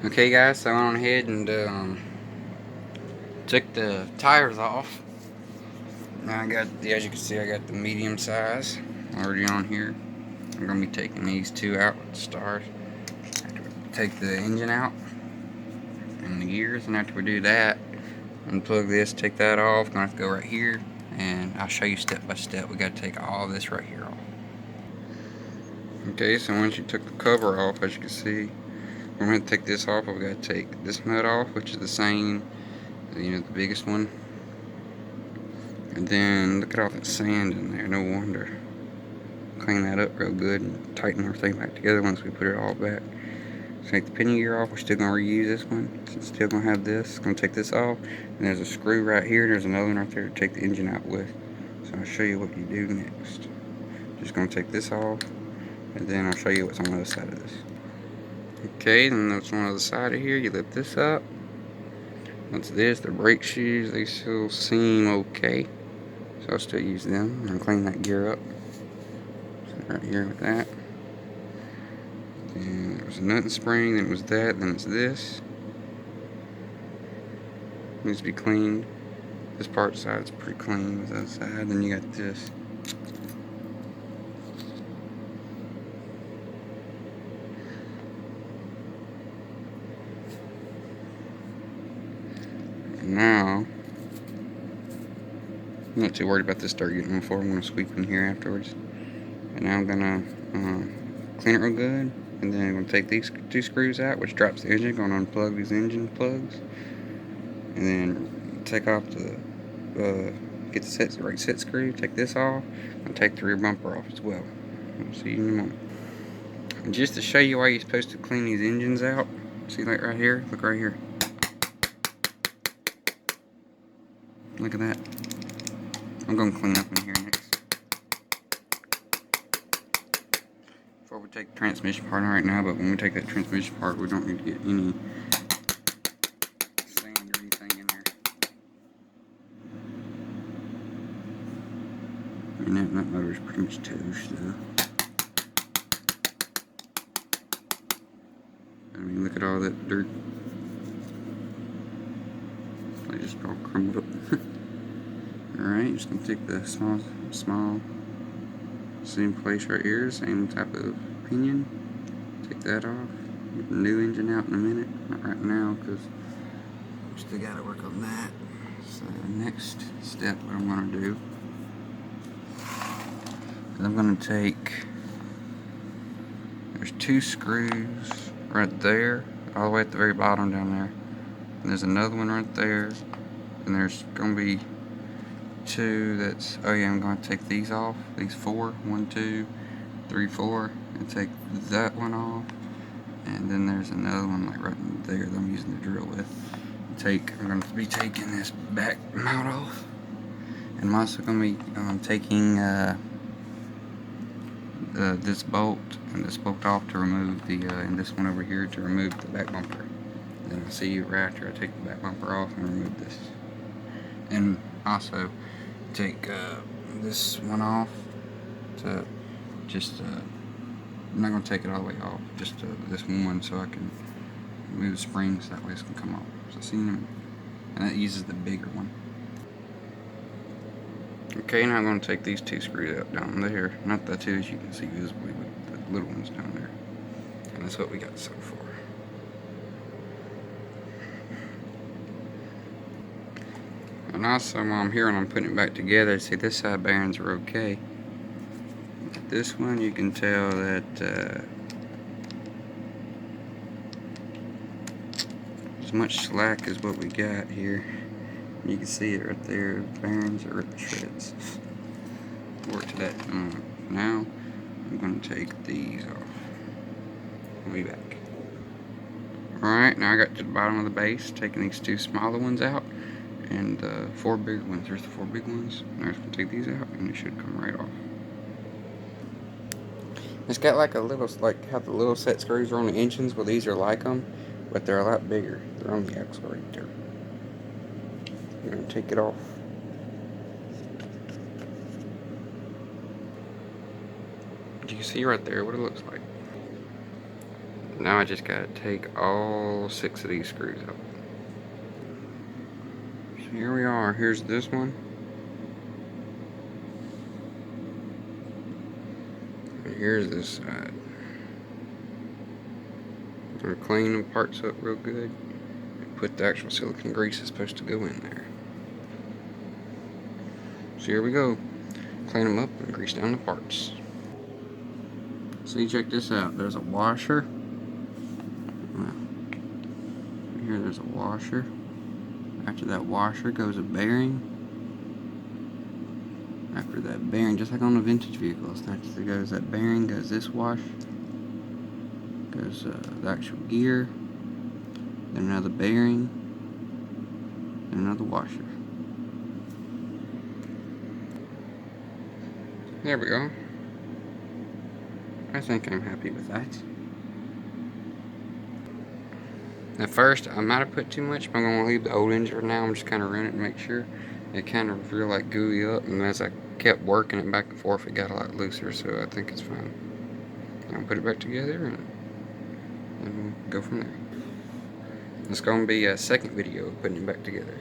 Okay guys, so I went on ahead and took the tires off. Now I got, as you can see, I got the medium size already on here. I'm going to be taking these two out with the stars. Take the engine out and the gears, and after we do that, unplug this, take that off. Gonna have to go right here, and I'll show you step by step. We got to take all this right here off. Okay, so once you took the cover off, as you can see, we're going to take this off. We got to take this nut off, which is the same, the biggest one. And then look at all that sand in there. No wonder. Clean that up real good and tighten everything back together once we put it all back. So take the pinion gear off. We're still gonna reuse this one. So it's still gonna have this. Gonna take this off. And there's a screw right here. And there's another one right there to take the engine out with. So I'll show you what you do next. Just gonna take this off, and then I'll show you what's on the other side of this. Okay, then what's on the other side of here. You lift this up. What's this? The brake shoes. They still seem okay. So I'll still use them and clean that gear up. So right here with that. And there was a nut and spring, then it was that, then it's this. Needs to be cleaned. This part side's pretty clean with that side. Then you got this. And now, I'm not too worried about this dirt getting on the floor. I'm going to sweep in here afterwards. And now I'm going to clean it real good. And then I'm going to take these two screws out, which drops the engine. Going to unplug these engine plugs. And then take off the, get the right set screw. Take this off. And take the rear bumper off as well. I'll see you in a moment. And just to show you why you're supposed to clean these engines out. See, like right here? Look right here. Look at that. I'm going to clean up in here next. Before we take the transmission part right now, but when we take that transmission part, we don't need to get any sand or anything in there. And that motor's pretty much toast, though. I mean, look at all that dirt. I just all crumbled up. Alright, just gonna take the small same place right here, same type of pinion. Take that off. Get the new engine out in a minute. Not right now, because we still gotta work on that. So next step, what I'm gonna do is I'm gonna take, there's two screws right there, all the way at the very bottom down there. And there's another one right there. And there's gonna be two that's, oh yeah, I'm going to take these off, these four, 1, 2, 3, 4, and take that one off. And then there's another one like right there that I'm using the drill with. I'm going to be taking this back mount off, and I'm also going to be taking this bolt and this bolt off to remove the and this one over here to remove the back bumper. And then I'll see you right after I take the back bumper off and remove this. And also take this one off to just I'm not going to take it all the way off, just this one, so I can move the springs, that way it can come off. So see them, and that uses the bigger one. Okay, now I'm going to take these two screws out down there, not the two as you can see visibly, but the little ones down there, and that's what we got so far. And also, while I'm here and I'm putting it back together, see, this side bearings are okay. This one, you can tell that as much slack as what we got here. You can see it right there. Bearings are ripped to shreds. Work to that. Now, I'm going to take these off. I'll be back. Alright, now I got to the bottom of the base, taking these two smaller ones out. And 4 big ones. There's the 4 big ones. Now I'm just going to take these out, and it should come right off. It's got like a little, like how the little set screws are on the engines. Well, these are like them, but they're a lot bigger. They're on the axle right there. I'm going to take it off. You can see right there what it looks like. Now I just gotta take all 6 of these screws out. So here we are. Here's this one. And here's this side. I'm gonna clean the parts up real good and put the actual silicone grease that's supposed to go in there. So here we go. Clean them up and grease down the parts. See, check this out. There's a washer. Here there's a washer. After that washer goes a bearing. After that bearing, just like on the vintage vehicles, after goes that bearing, goes this wash. Goes the actual gear. Then another bearing. And another washer. There we go. I think I'm happy with that. At first, I might have put too much, but I'm going to leave the old engine for now. I'm just kind of running it to make sure. It kind of feel like gooey up, and as I kept working it back and forth, it got a lot looser, so I think it's fine. I'll put it back together, and we'll go from there. It's going to be a second video of putting it back together.